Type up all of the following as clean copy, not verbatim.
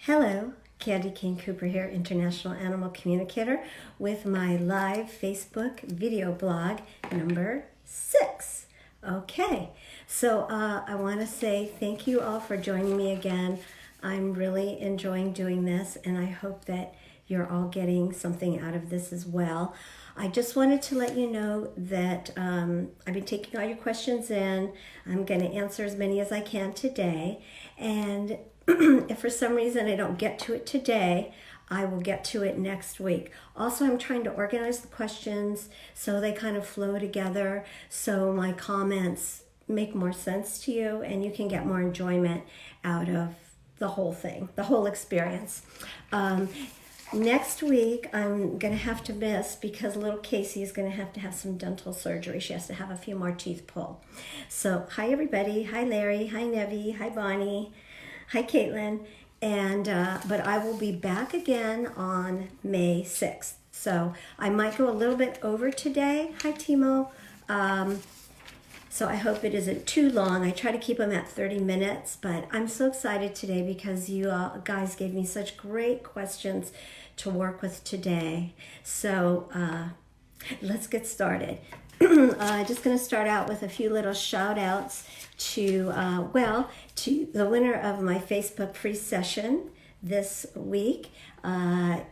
Hello, Candy Cane Cooper here, International Animal Communicator, with my live Facebook video blog number 6. Okay, so I want to say thank you all for joining me again. I'm really enjoying doing this, and I hope that you're all getting something out of this as well. I just wanted to let you know that I've been taking all your questions in. I'm going to answer as many as I can today, and if for some reason I don't get to it today, I will get to it next week. Also, I'm trying to organize the questions so they kind of flow together, so my comments make more sense to you and you can get more enjoyment out of the whole thing, the whole experience. Next week, I'm going to have to miss because little Casey is going to have some dental surgery. She has to have a few more teeth pulled. So, hi everybody. Hi Larry. Hi Nevi. Hi Bonnie. Hi Caitlin. And but I will be back again on May 6th. So I might go a little bit over today. Hi Timo. So I hope it isn't too long. I try to keep them at 30 minutes, but I'm so excited today because you guys gave me such great questions to work with today. So let's get started. Just going to start out with a few little shout outs to the winner of my Facebook free session this week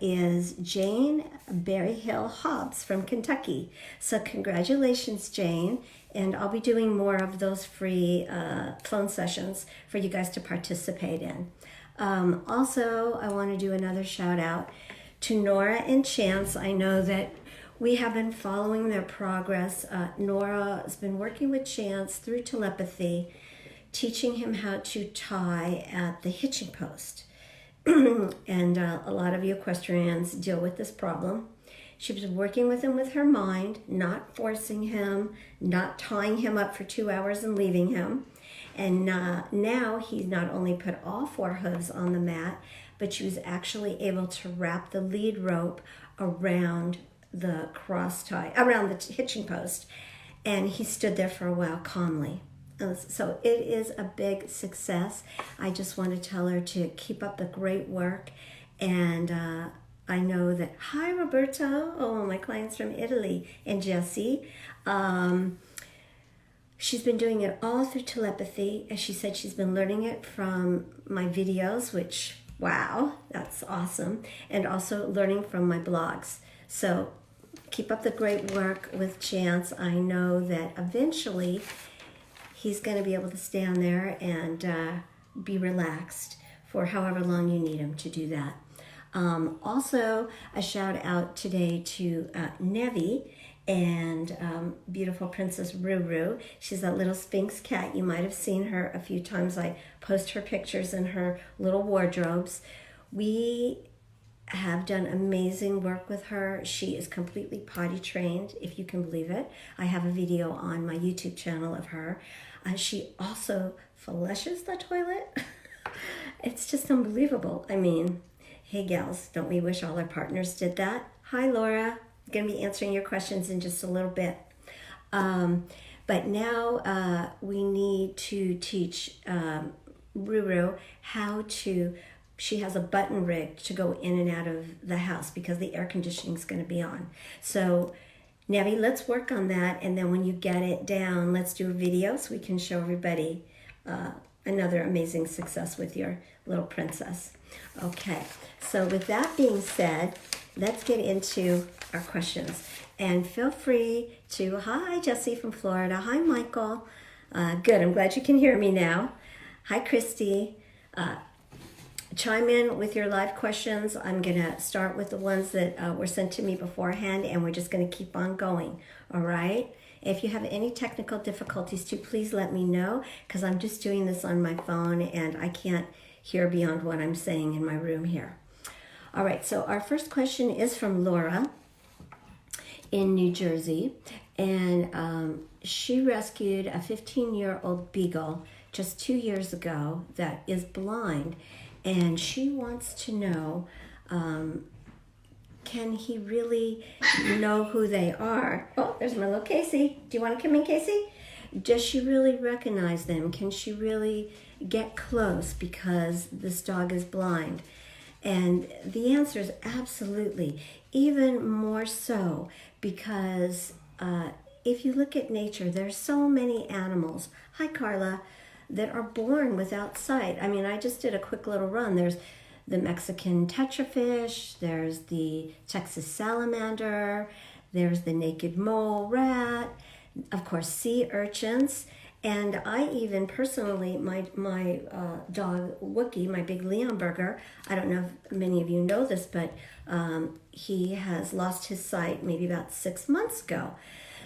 is Jane Berryhill Hobbs from Kentucky. So congratulations, Jane. And I'll be doing more of those free phone sessions for you guys to participate in. Also, I want to do another shout out to Nora and Chance. I know that we have been following their progress. Nora has been working with Chance through telepathy, teaching him how to tie at the hitching post. And a lot of you equestrians deal with this problem. She was working with him with her mind, not forcing him, not tying him up for 2 hours and leaving him. And now he's not only put all 4 hooves on the mat, but she was actually able to wrap the lead rope around the cross tie, around the hitching post, and he stood there for a while calmly. So it is a big success. I just want to tell her to keep up the great work, and I know that, hi Roberto, oh my client's from Italy, and Jessie. She's been doing it all through telepathy. As she said, she's been learning it from my videos, which, wow, that's awesome, and also learning from my blogs. So keep up the great work with Chance. I know that eventually he's going to be able to stand there and be relaxed for however long you need him to do that. Also, a shout out today to Nevi and beautiful Princess Ruru. She's that little Sphinx cat. You might have seen her a few times. I post her pictures in her little wardrobes. We have done amazing work with her. She is completely potty trained, if you can believe it. I have a video on my YouTube channel of her. She also flushes the toilet. It's just unbelievable. I mean, hey gals, don't we wish all our partners did that? Hi Laura, I'm gonna be answering your questions in just a little bit. But now we need to teach Ruru how to, she has a button rig to go in and out of the house because the air conditioning is going to be on. So Nevi, let's work on that, and then when you get it down, let's do a video so we can show everybody another amazing success with your little princess. Okay, so with that being said, let's get into our questions. And feel free to, hi Jessie from Florida, hi Michael. Good, I'm glad you can hear me now. Hi Christy. Chime in with your live questions. I'm going to start with the ones that were sent to me beforehand, and we're just going to keep on going, all right? If you have any technical difficulties too, please let me know, because I'm just doing this on my phone, and I can't hear beyond what I'm saying in my room here. All right, so our first question is from Laura in New Jersey, and she rescued a 15-year-old beagle just 2 years ago that is blind. And she wants to know, can he really know who they are? Oh, there's my little Casey. Do you want to come in, Casey? Does she really recognize them? Can she really get close because this dog is blind? And the answer is absolutely, even more so because if you look at nature, there's so many animals, hi Carla, that are born without sight. I mean, I just did a quick little run. There's the Mexican tetrafish, there's the Texas salamander, there's the naked mole rat, of course, sea urchins. And I even personally, my dog Wookie, my big Leonberger, I don't know if many of you know this, but he has lost his sight maybe about 6 months ago.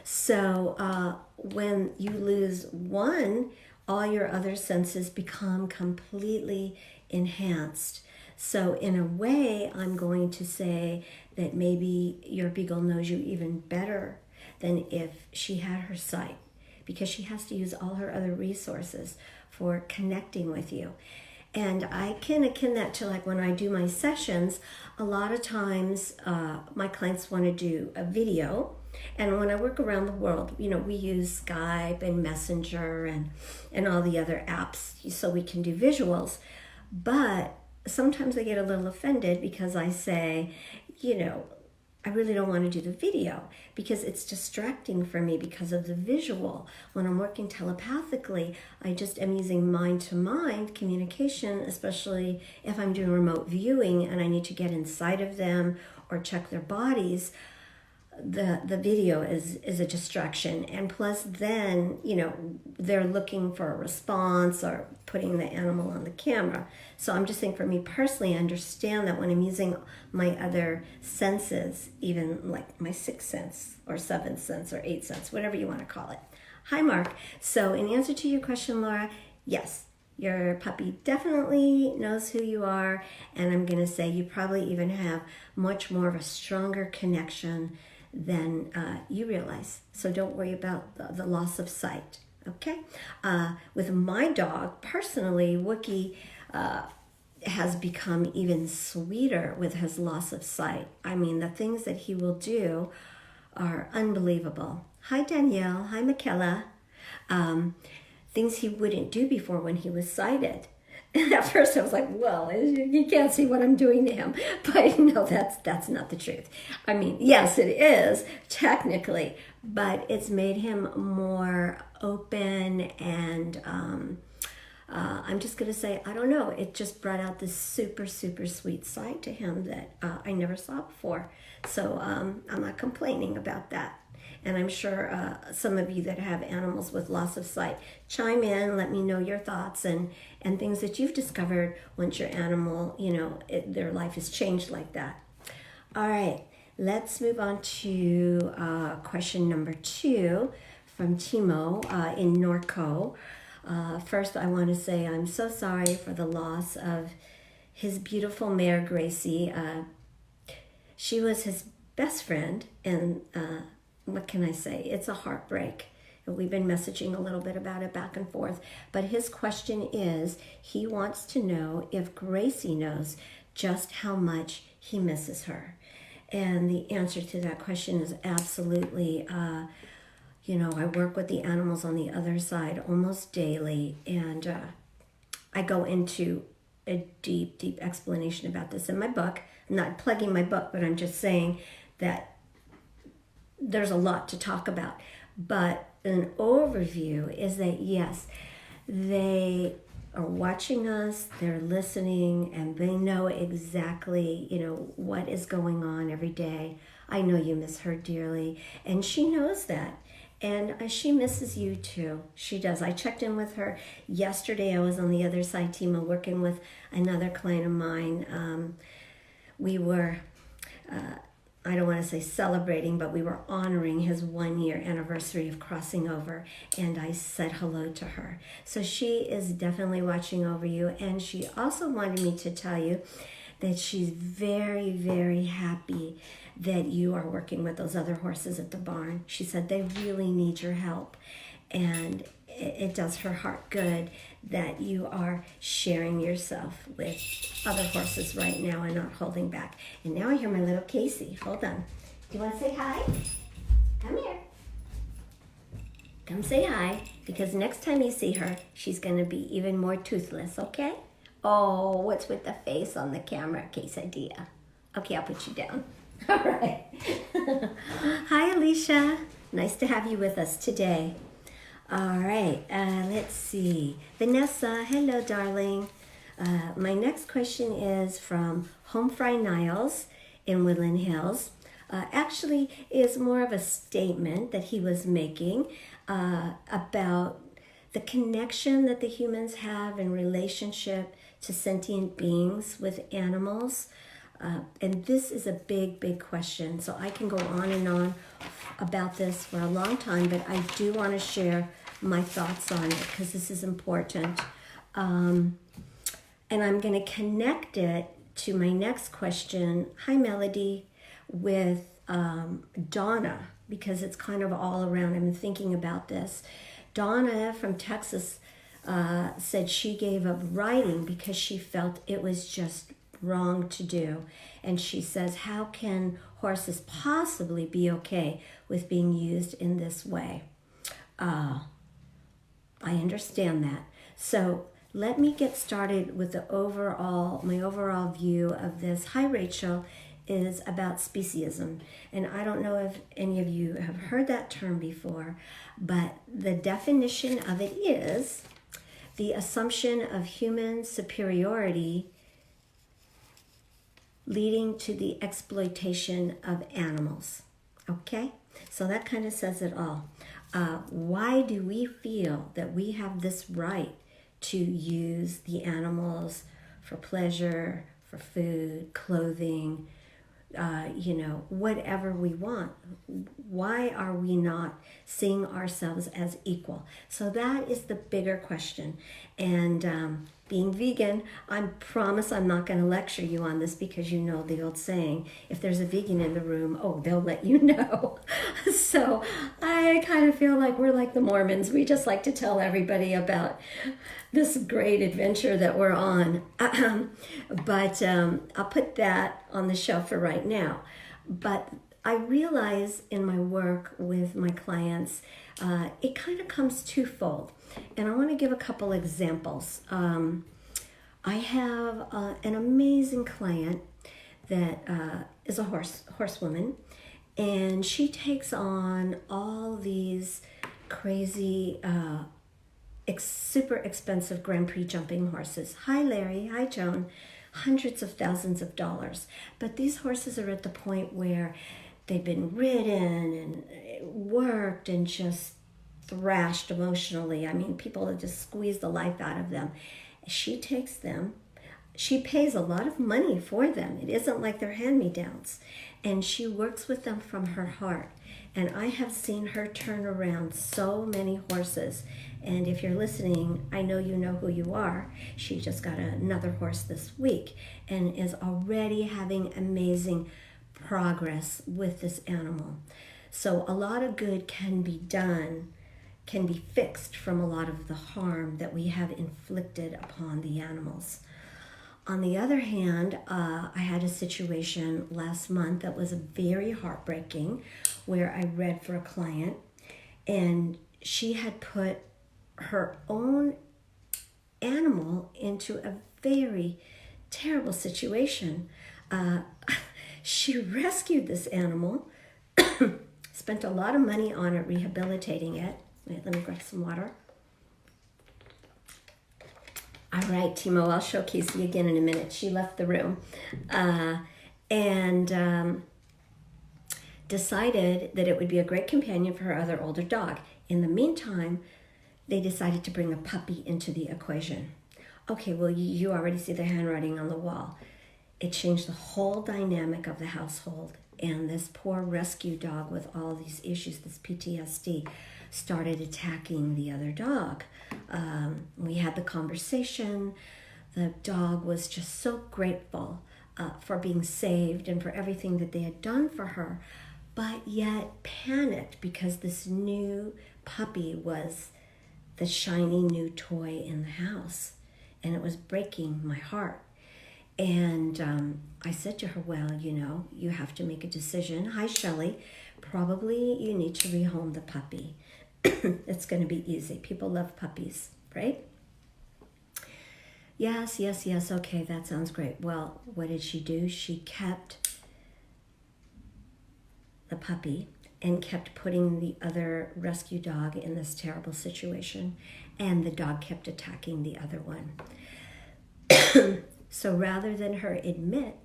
So when you lose one, all your other senses become completely enhanced. So in a way, I'm going to say that maybe your beagle knows you even better than if she had her sight, because she has to use all her other resources for connecting with you. And I can akin that to like when I do my sessions, a lot of times my clients want to do a video. And when I work around the world, you know, we use Skype and Messenger and all the other apps so we can do visuals. But sometimes I get a little offended because I say, you know, I really don't want to do the video because it's distracting for me because of the visual. When I'm working telepathically, I just am using mind-to-mind communication, especially if I'm doing remote viewing and I need to get inside of them or check their bodies. The video is a distraction, and plus then, you know, they're looking for a response or putting the animal on the camera. So I'm just saying, for me personally, I understand that when I'm using my other senses, even like my sixth sense or seventh sense or eighth sense, whatever you want to call it. Hi Mark. So in answer to your question, Laura, yes, your puppy definitely knows who you are, and I'm going to say you probably even have much more of a stronger connection than you realize. So don't worry about the loss of sight, okay? With my dog, personally, Wookie has become even sweeter with his loss of sight. I mean, the things that he will do are unbelievable. Hi, Danielle. Hi, Michaela. Things he wouldn't do before when he was sighted. And at first I was like, well, you can't see what I'm doing to him. But no, that's not the truth. I mean, yes, it is technically, but it's made him more open, and I'm just going to say, I don't know, it just brought out this super, super sweet side to him that I never saw before. So I'm not complaining about that. And I'm sure some of you that have animals with loss of sight, chime in, let me know your thoughts and things that you've discovered once your animal, you know, their life has changed like that. All right, let's move on to question number 2 from Timo in Norco. First, I want to say I'm so sorry for the loss of his beautiful mare, Gracie. She was his best friend, and what can I say? It's a heartbreak. We've been messaging a little bit about it back and forth. But his question is, he wants to know if Gracie knows just how much he misses her. And the answer to that question is absolutely, you know, I work with the animals on the other side almost daily. And I go into a deep, deep explanation about this in my book. I'm not plugging my book, but I'm just saying that there's a lot to talk about. But an overview is that, yes, they are watching us, they're listening, and they know exactly, you know, what is going on every day. I know you miss her dearly, and she knows that. And she misses you too. She does. I checked in with her yesterday. I was on the other side, Timo, working with another client of mine. We were... I don't want to say celebrating, but we were honoring his 1-year anniversary of crossing over, and I said hello to her. So she is definitely watching over you, and she also wanted me to tell you that she's very, very happy that you are working with those other horses at the barn. She said they really need your help, and it does her heart good that you are sharing yourself with other horses right now and not holding back. And now I hear my little Casey. Hold on. Do you want to say hi? Come here. Come say hi. because next time you see her, she's going to be even more toothless, okay? Oh, what's with the face on the camera, Quesadilla? Okay, I'll put you down. All right. Hi, Alicia. Nice to have you with us today. All right, let's see. Vanessa, hello, darling. My next question is from Home Fry Niles in Woodland Hills. Actually, is more of a statement that he was making about the connection that the humans have in relationship to sentient beings with animals. And this is a big, big question. So I can go on and on about this for a long time, but I do want to share my thoughts on it because this is important. And I'm going to connect it to my next question. Hi, Melody, with Donna, because it's kind of all around. I've been thinking about this. Donna from Texas said she gave up riding because she felt it was just wrong to do. And she says, how can horses possibly be okay with being used in this way? I understand that. So let me get started with my overall view of this. Hi, Rachel, is about speciesism. And I don't know if any of you have heard that term before, but the definition of it is the assumption of human superiority leading to the exploitation of animals. Okay? So that kind of says it all. Why do we feel that we have this right to use the animals for pleasure, for food, clothing, whatever we want? Why are we not seeing ourselves as equal? So that is the bigger question. And being vegan, I promise I'm not going to lecture you on this because you know the old saying, if there's a vegan in the room, oh, they'll let you know. So I kind of feel like we're like the Mormons. We just like to tell everybody about this great adventure that we're on. But I'll put that on the shelf for right now. But I realize in my work with my clients, it kind of comes twofold. And I want to give a couple examples. I have an amazing client that is a horsewoman, and she takes on all these crazy, super expensive Grand Prix jumping horses. Hi, Larry. Hi, Joan. Hundreds of thousands of dollars. But these horses are at the point where they've been ridden and worked and just thrashed emotionally. I mean, people have just squeezed the life out of them. She takes them. She pays a lot of money for them. It isn't like they're hand-me-downs. And she works with them from her heart. And I have seen her turn around so many horses. And if you're listening, I know you know who you are. She just got another horse this week and is already having amazing progress with this animal. So a lot of good can be done, can be fixed from a lot of the harm that we have inflicted upon the animals. On the other hand, I had a situation last month that was very heartbreaking where I read for a client and she had put her own animal into a very terrible situation. She rescued this animal, spent a lot of money on it, rehabilitating it. Wait, let me grab some water. All right, Timo, I'll show Casey again in a minute. She left the room. And decided that it would be a great companion for her other older dog. In the meantime, they decided to bring a puppy into the equation. Okay, well, you already see the handwriting on the wall. It changed the whole dynamic of the household. And this poor rescue dog with all these issues, this PTSD, started attacking the other dog. We had the conversation. The dog was just so grateful for being saved and for everything that they had done for her, but yet panicked because this new puppy was the shiny new toy in the house, and it was breaking my heart. And I said to her, well, you have to make a decision. Hi, Shelley. Probably you need to rehome the puppy. It's going to be easy. People love puppies, right? Yes, yes, yes. Okay, that sounds great. Well, what did she do? She kept the puppy and kept putting the other rescue dog in this terrible situation. And the dog kept attacking the other one. So rather than her admit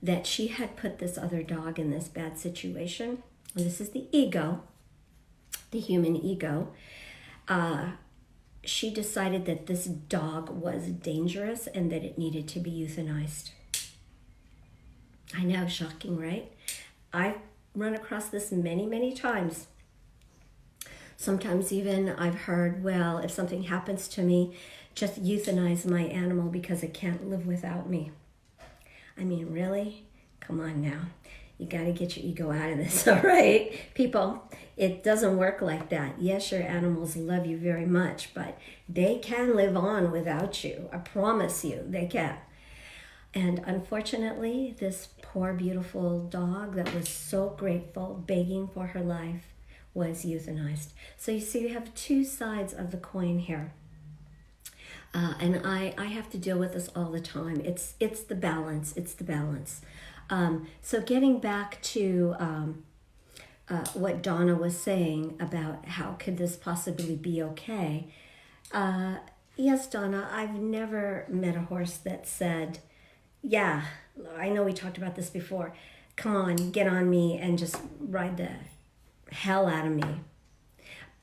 that she had put this other dog in this bad situation, and this is the ego, the human ego, she decided that this dog was dangerous and that it needed to be euthanized. I know, shocking, right? I've run across this many, many times. Sometimes even I've heard, well, if something happens to me, just euthanize my animal because it can't live without me. I mean, really? Come on now. You got to get your ego out of this, all right? People, it doesn't work like that. Yes, your animals love you very much, but they can live on without you. I promise you, they can. And unfortunately, this poor, beautiful dog that was so grateful, begging for her life, was euthanized. So you see, you have two sides of the coin here. And I have to deal with this all the time. It's the balance. It's the balance. So getting back to what Donna was saying about how could this possibly be okay. Yes, Donna, I've never met a horse that said, yeah, I know we talked about this before. Come on, get on me and just ride the hell out of me.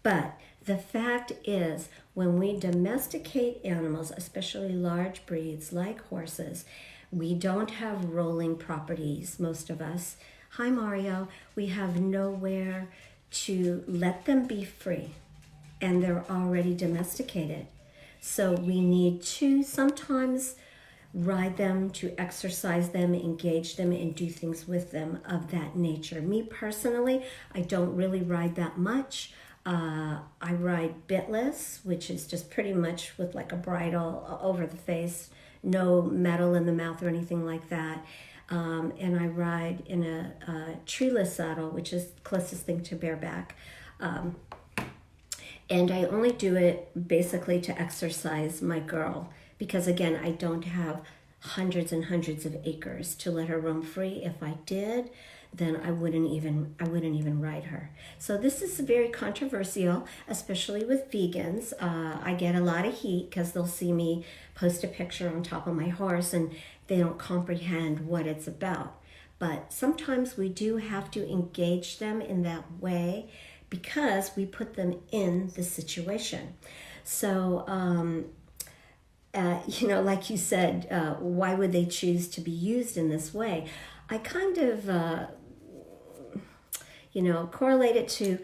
But the fact is, when we domesticate animals, especially large breeds like horses, we don't have rolling properties, most of us. Hi, Mario. We have nowhere to let them be free, and they're already domesticated. So we need to sometimes ride them, to exercise them, engage them, and do things with them of that nature. Me personally, I don't really ride that much. I ride bitless, which is just pretty much with like a bridle over the face, no metal in the mouth or anything like that. And I ride in a treeless saddle, which is the closest thing to bareback. And I only do it basically to exercise my girl, because again, I don't have hundreds and hundreds of acres to let her roam free. If I did, then I wouldn't even ride her. So this is very controversial, especially with vegans. I get a lot of heat because they'll see me post a picture on top of my horse and they don't comprehend what it's about. But sometimes we do have to engage them in that way because we put them in the situation. So, like you said, why would they choose to be used in this way? I kind of, correlate it to,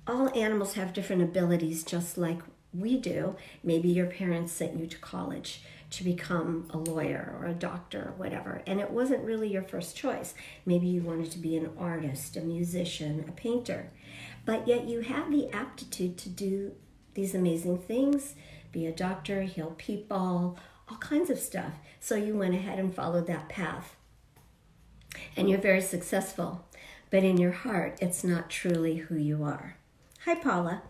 all animals have different abilities just like we do. Maybe your parents sent you to college to become a lawyer or a doctor or whatever, and it wasn't really your first choice. Maybe you wanted to be an artist, a musician, a painter, but yet you have the aptitude to do these amazing things, be a doctor, heal people, all kinds of stuff. So you went ahead and followed that path. And you're very successful. But in your heart, it's not truly who you are. Hi, Paula.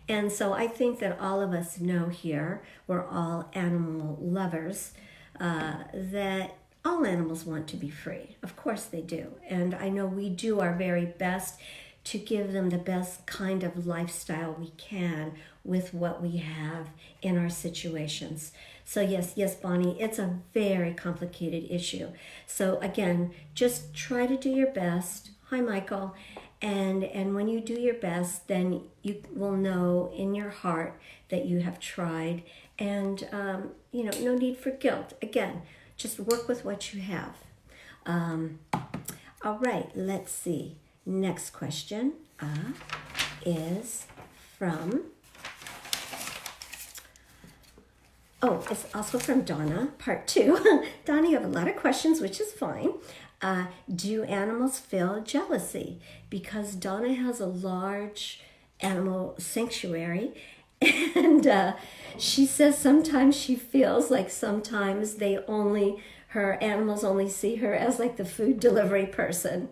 And so I think that all of us know here, we're all animal lovers, that all animals want to be free. Of course they do. And I know we do our very best to give them the best kind of lifestyle we can with what we have in our situations. So yes, Bonnie, it's a very complicated issue. So again, just try to do your best. Hi, Michael. And when you do your best, then you will know in your heart that you have tried. And, no need for guilt. Again, just work with what you have. All right, let's see. Next question is from... Oh, it's also from Donna, part 2. Donna, you have a lot of questions, which is fine. Do animals feel jealousy? Because Donna has a large animal sanctuary, and she says sometimes she feels like sometimes her animals only see her as like the food delivery person.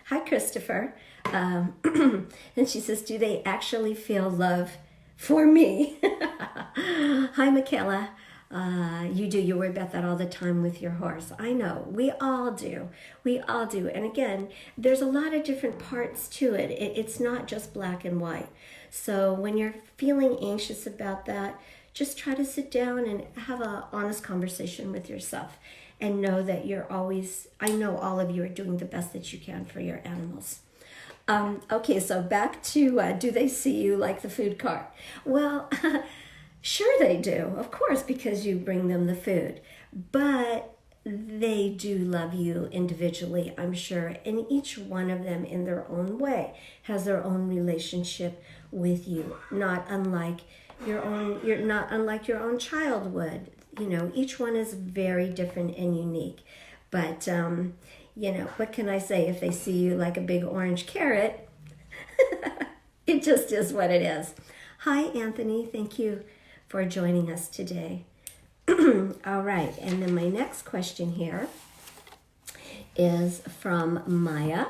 Hi, Christopher. And she says, do they actually feel love for me? Hi, Michaela. You do. You worry about that all the time with your horse. I know. We all do. We all do. And again, there's a lot of different parts to it. It's not just black and white. So when you're feeling anxious about that, just try to sit down and have an honest conversation with yourself and know that you're always, I know all of you are doing the best that you can for your animals. Okay, so back to, do they see you like the food cart? Well, sure they do, of course, because you bring them the food. But they do love you individually, I'm sure. And each one of them in their own way has their own relationship with you, not unlike your own, you're not unlike your own child would. You know, each one is very different and unique. But, you know, what can I say? If they see you like a big orange carrot, it just is what it is. Hi, Anthony. Thank you for joining us today. All right. And then my next question here is from Maya.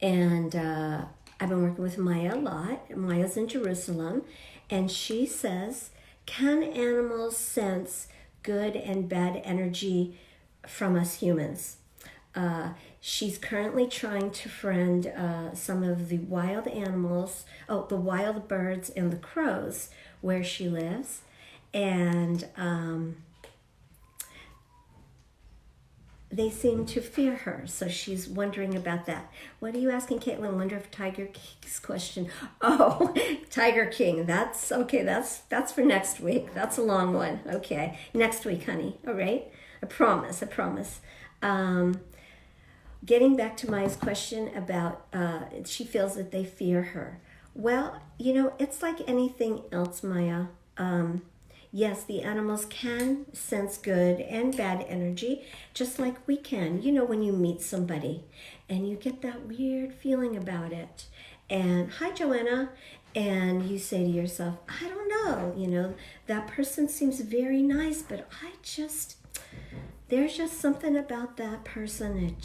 And I've been working with Maya a lot. Maya's in Jerusalem. And she says, can animals sense good and bad energy from us humans? She's currently trying to friend some of the wild animals, the wild birds and the crows where she lives. And they seem to fear her, so she's wondering about that. What are you asking, Caitlin? Wonder if Tiger King's question. Oh, Tiger King. That's okay. That's for next week. That's a long one. Okay, next week, honey. All right. I promise. I promise. Getting back to Maya's question about she feels that they fear her. Well, you know, it's like anything else, Maya. Yes, the animals can sense good and bad energy, just like we can. You know, when you meet somebody and you get that weird feeling about it. And hi, Joanna. And you say to yourself, I don't know, you know, that person seems very nice, but there's just something about that person.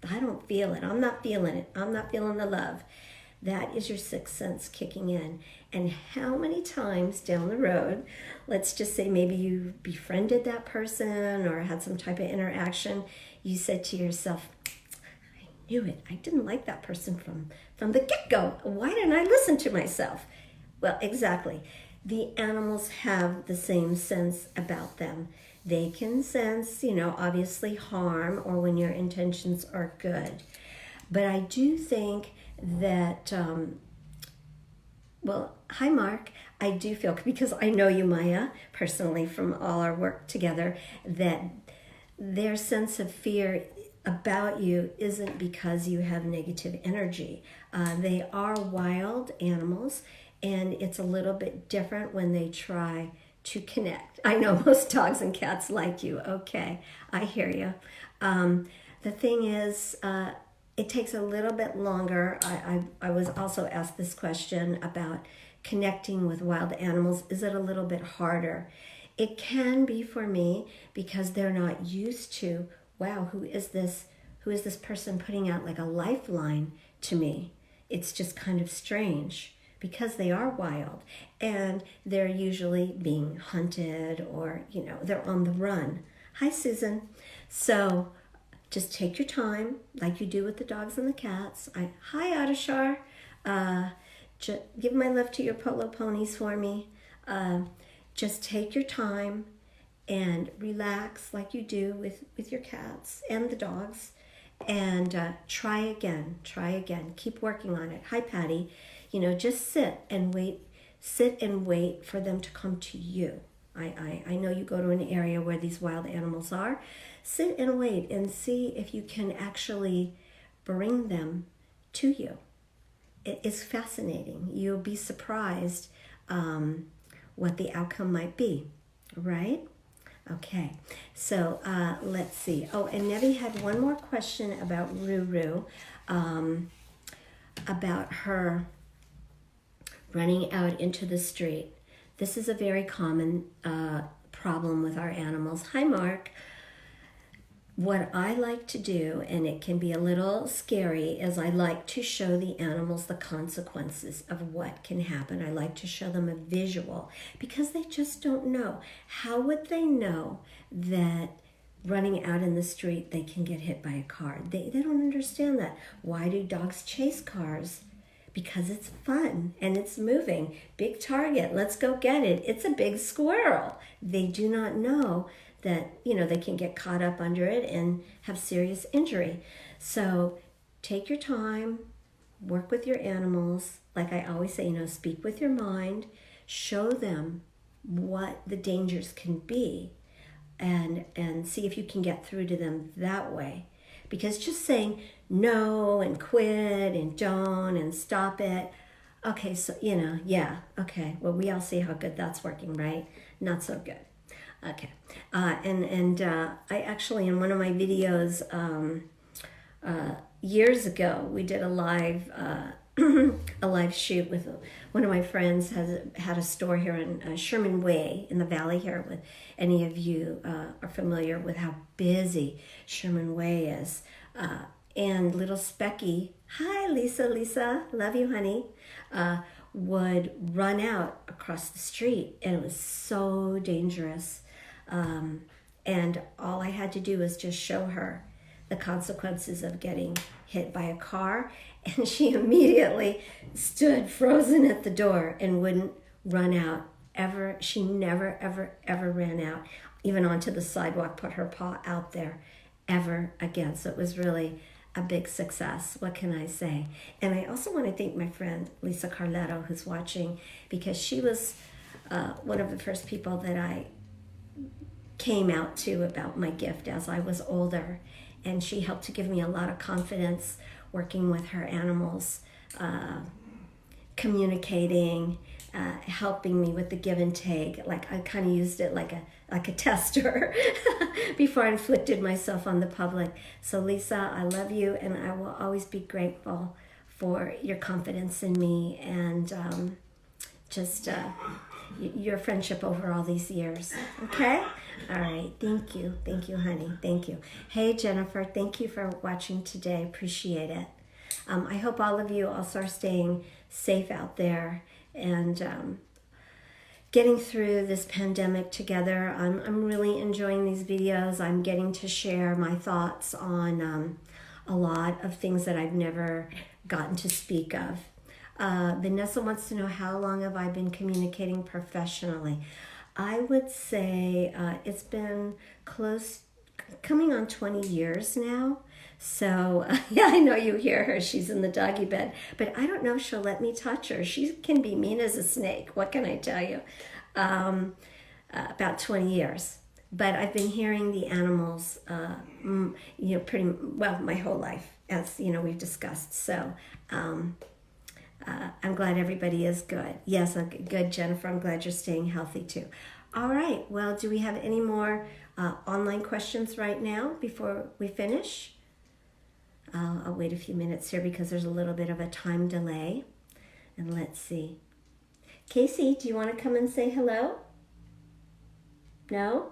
I don't feel it. I'm not feeling it. I'm not feeling the love. That is your sixth sense kicking in. And how many times down the road, let's just say maybe you befriended that person or had some type of interaction, you said to yourself, I knew it. I didn't like that person from the get-go. Why didn't I listen to myself? Well, exactly. The animals have the same sense about them. They can sense, you know, obviously harm or when your intentions are good. But I do think that, well, hi, Mark. I do feel, because I know you, Maya, personally from all our work together, that their sense of fear about you isn't because you have negative energy. They are wild animals, and it's a little bit different when they try to connect. I know most dogs and cats like you. Okay, I hear you. The thing is, it takes a little bit longer. I was also asked this question about connecting with wild animals. Is it a little bit harder? It can be for me because they're not used to, wow, who is this person putting out like a lifeline to me? It's just kind of strange because they are wild and they're usually being hunted or, you know, they're on the run. Hi, Susan. So just take your time like you do with the dogs and the cats. Hi, Adishar. Give my love to your polo ponies for me. Just take your time and relax like you do with your cats and the dogs. And try again. Keep working on it. Hi, Patty. You know, just sit and wait for them to come to you. I know you go to an area where these wild animals are. Sit and wait and see if you can actually bring them to you. It is fascinating. You'll be surprised what the outcome might be, right? Okay, so let's see. Oh, and Nevi had one more question about Ruru, about her running out into the street. This is a very common problem with our animals. Hi, Mark. what I like to do, and it can be a little scary, is I like to show the animals the consequences of what can happen. I like to show them a visual because they just don't know. How would they know that running out in the street they can get hit by a car? They don't understand that. Why do dogs chase cars? Because it's fun and it's moving. Big target, let's go get it. It's a big squirrel. They do not know that, they can get caught up under it and have serious injury. So take your time, work with your animals. Like I always say, speak with your mind, show them what the dangers can be, and see if you can get through to them that way. Because just saying no and quit and don't and stop it, okay, so, okay, well, we all see how good that's working, right? Not so good. Okay, I actually, in one of my videos years ago, we did a live a live shoot with one of my friends. Had a store here in Sherman Way in the valley here. With any of you are familiar with how busy Sherman Way is, and little Specky, hi Lisa, love you, honey, would run out across the street, and it was so dangerous. And all I had to do was just show her the consequences of getting hit by a car, and she immediately stood frozen at the door and wouldn't run out ever. She never, ever ran out, even onto the sidewalk, put her paw out there ever again. So it was really a big success. What can I say? And I also want to thank my friend Lisa Carletto, who's watching, because she was one of the first people that I came out to about my gift as I was older, and she helped to give me a lot of confidence working with her animals, communicating, helping me with the give and take. Like I kind of used it like a tester before I inflicted myself on the public. So Lisa, I love you, and I will always be grateful for your confidence in me and just your friendship over all these years. Okay? All right. Thank you, honey. Thank you. Hey, Jennifer, thank you for watching today. Appreciate it. I hope all of you also are staying safe out there and getting through this pandemic together. I'm really enjoying these videos. I'm getting to share my thoughts on a lot of things that I've never gotten to speak of. Vanessa wants to know, how long have I been communicating professionally? I would say it's been coming on 20 years now. So, yeah, I know you hear her. She's in the doggy bed. But I don't know if she'll let me touch her. She can be mean as a snake. What can I tell you? About 20 years. But I've been hearing the animals, pretty well my whole life, as, we've discussed. So, I'm glad everybody is good. Yes, good, Jennifer. I'm glad you're staying healthy too. All right. Well, do we have any more online questions right now before we finish? I'll wait a few minutes here because there's a little bit of a time delay. And let's see. Casey, do you want to come and say hello? No?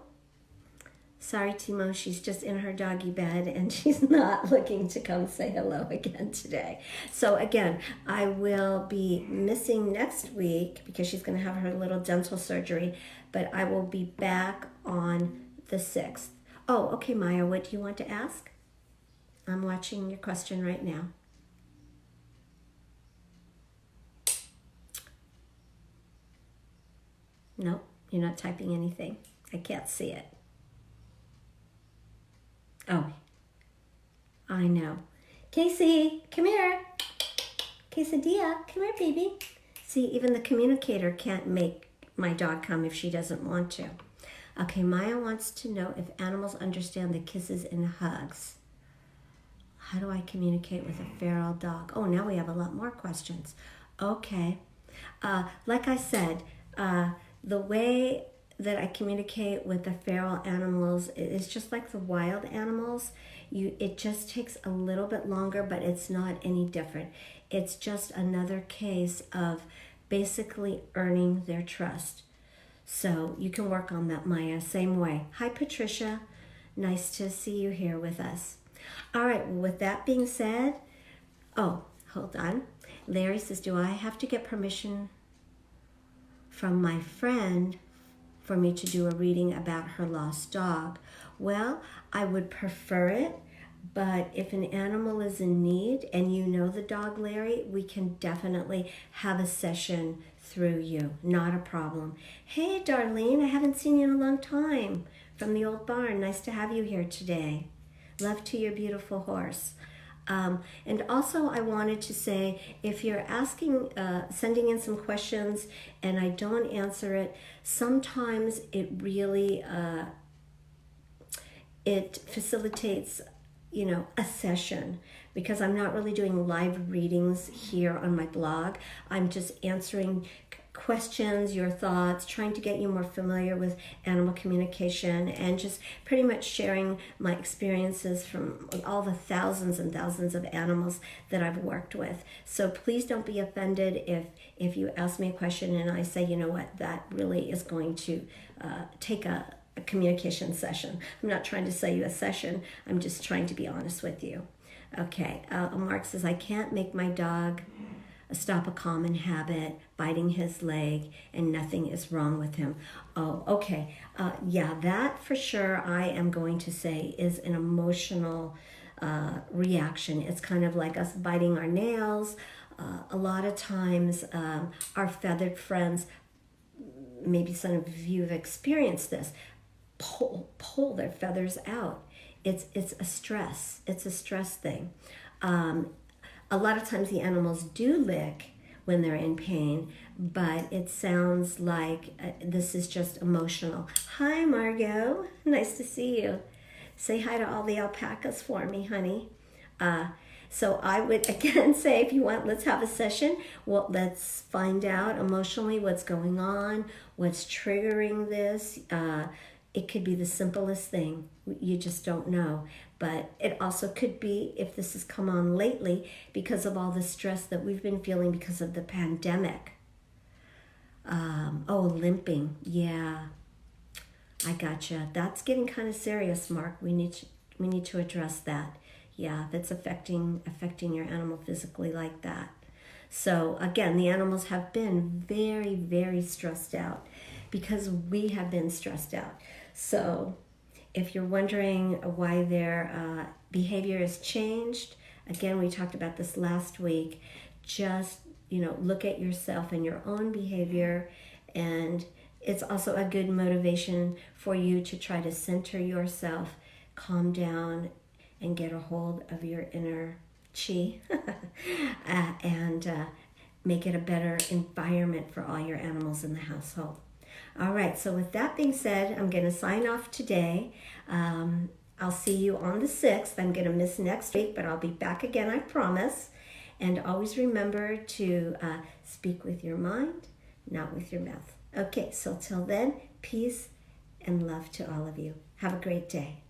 Sorry, Timo, she's just in her doggy bed and she's not looking to come say hello again today. So again, I will be missing next week because she's going to have her little dental surgery, but I will be back on the 6th. Oh, okay, Maya, what do you want to ask? I'm watching your question right now. Nope, you're not typing anything. I can't see it. Oh, I know. Casey, come here. Quesadilla, come here, baby. See, even the communicator can't make my dog come if she doesn't want to. Okay, Maya wants to know if animals understand the kisses and hugs. How do I communicate with a feral dog? Oh, now we have a lot more questions. Okay. Like I said, the way that I communicate with the feral animals is just like the wild animals. It just takes a little bit longer, but it's not any different. It's just another case of basically earning their trust. So you can work on that, Maya, same way. Hi, Patricia. Nice to see you here with us. All right, well, with that being said, oh, hold on. Larry says, do I have to get permission from my friend for me to do a reading about her lost dog? Well, I would prefer it, but if an animal is in need and you know the dog, Larry, we can definitely have a session through you. Not a problem. Hey, Darlene, I haven't seen you in a long time from the old barn. Nice to have you here today. Love to your beautiful horse. And also I wanted to say, if you're asking, sending in some questions and I don't answer it, sometimes it really, it facilitates, you know, a session, because I'm not really doing live readings here on my blog. I'm just answering questions, your thoughts, trying to get you more familiar with animal communication, and just pretty much sharing my experiences from all the thousands and thousands of animals that I've worked with. So please don't be offended if you ask me a question and I say, you know what, that really is going to take a communication session. I'm not trying to sell you a session. I'm just trying to be honest with you. Okay, Mark says, I can't make my dog stop a common habit, biting his leg, and nothing is wrong with him. Oh, okay. Yeah, that for sure I am going to say is an emotional reaction. It's kind of like us biting our nails. A lot of times our feathered friends, maybe some of you have experienced this, pull their feathers out. It's a stress. It's a stress thing. A lot of times the animals do lick when they're in pain, but it sounds like this is just emotional. Hi, Margot. Nice to see you. Say hi to all the alpacas for me, honey. So I would, again, say, if you want, let's have a session. Well, let's find out emotionally what's going on, what's triggering this. It could be the simplest thing. You just don't know. But it also could be, if this has come on lately, because of all the stress that we've been feeling because of the pandemic. Oh, limping. Yeah, I gotcha. That's getting kind of serious, Mark. We need to address that. Yeah, that's affecting your animal physically like that. So again, the animals have been very, very stressed out because we have been stressed out. So if you're wondering why their behavior has changed, again, we talked about this last week. Just, you know, look at yourself and your own behavior, and it's also a good motivation for you to try to center yourself, calm down, and get a hold of your inner chi, and make it a better environment for all your animals in the household. All right, so with that being said, I'm going to sign off today. I'll see you on the 6th. I'm going to miss next week, but I'll be back again, I promise. And always remember to speak with your mind, not with your mouth. Okay, so till then, peace and love to all of you. Have a great day.